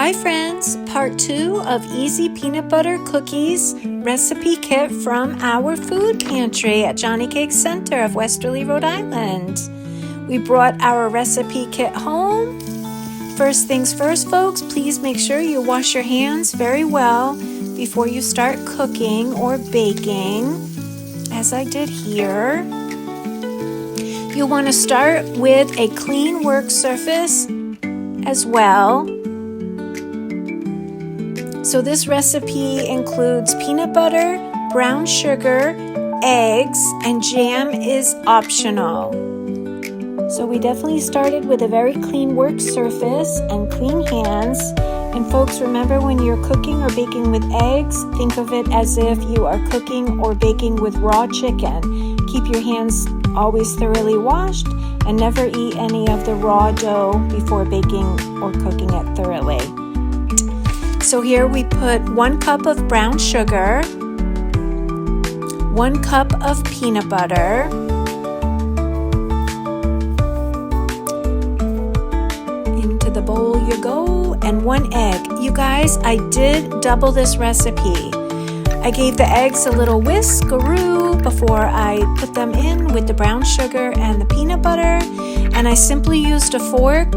Hi friends, part 2 of Easy Peanut Butter Cookies recipe kit from our food pantry at Johnny Cake Center of Westerly, Rhode Island. We brought our recipe kit home. First things first, folks, please make sure you wash your hands very well before you start cooking or baking, as I did here. You'll want to start with a clean work surface as well. So this recipe includes peanut butter, brown sugar, eggs, and jam is optional. So we definitely started with a very clean work surface and clean hands. And folks, remember when you're cooking or baking with eggs, think of it as if you are cooking or baking with raw chicken. Keep your hands always thoroughly washed and never eat any of the raw dough before baking or cooking it thoroughly. So here we put 1 cup of brown sugar, 1 cup of peanut butter, into the bowl you go, and 1 egg. You guys, I did double this recipe. I gave the eggs a little whisk-a-roo before I put them in with the brown sugar and the peanut butter, and I simply used a fork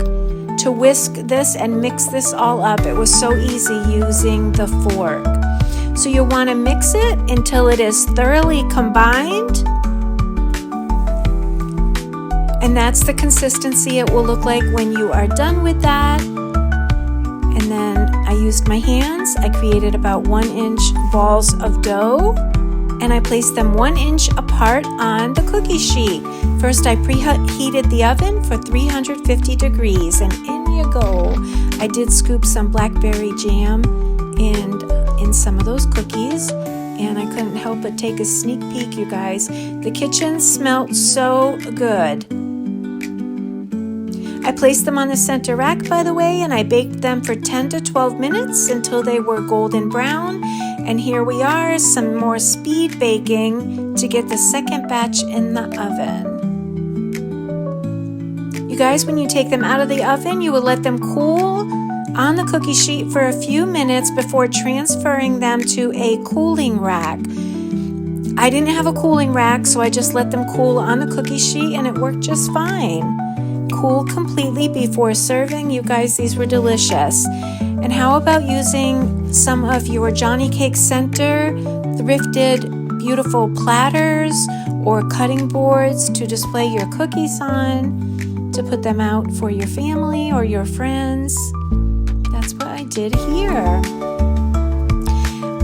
to whisk this and mix this all up. It was so easy using the fork. So you want to mix it until it is thoroughly combined. And that's the consistency it will look like when you are done with that. And then I used my hands. I created about 1-inch balls of dough, and I placed them 1 inch apart on the cookie sheet. First, I preheated the oven for 350 degrees, and in you go. I did scoop some blackberry jam in some of those cookies, and I couldn't help but take a sneak peek, you guys. The kitchen smelled so good. I placed them on the center rack, by the way, and I baked them for 10 to 12 minutes until they were golden brown. And here we are, some more speed baking to get the second batch in the oven. You guys, when you take them out of the oven, you will let them cool on the cookie sheet for a few minutes before transferring them to a cooling rack. I didn't have a cooling rack, so I just let them cool on the cookie sheet, and it worked just fine. Cool completely before serving. You guys, these were delicious. And how about using some of your Johnny Cake Center thrifted beautiful platters or cutting boards to display your cookies on, to put them out for your family or your friends? That's what I did here.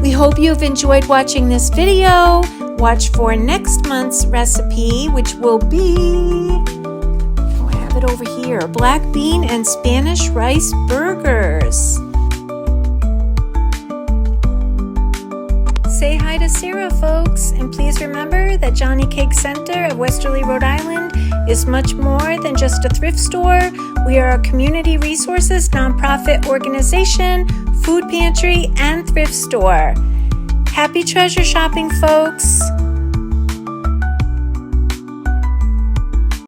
We hope you've enjoyed watching this video. Watch for next month's recipe, which will be, it over here, black bean and Spanish rice burgers. Say hi to Sarah, folks, and please remember that Johnny Cake Center of Westerly, Rhode Island is much more than just a thrift store. We are a community resources nonprofit organization, food pantry, and thrift store. Happy treasure shopping, folks!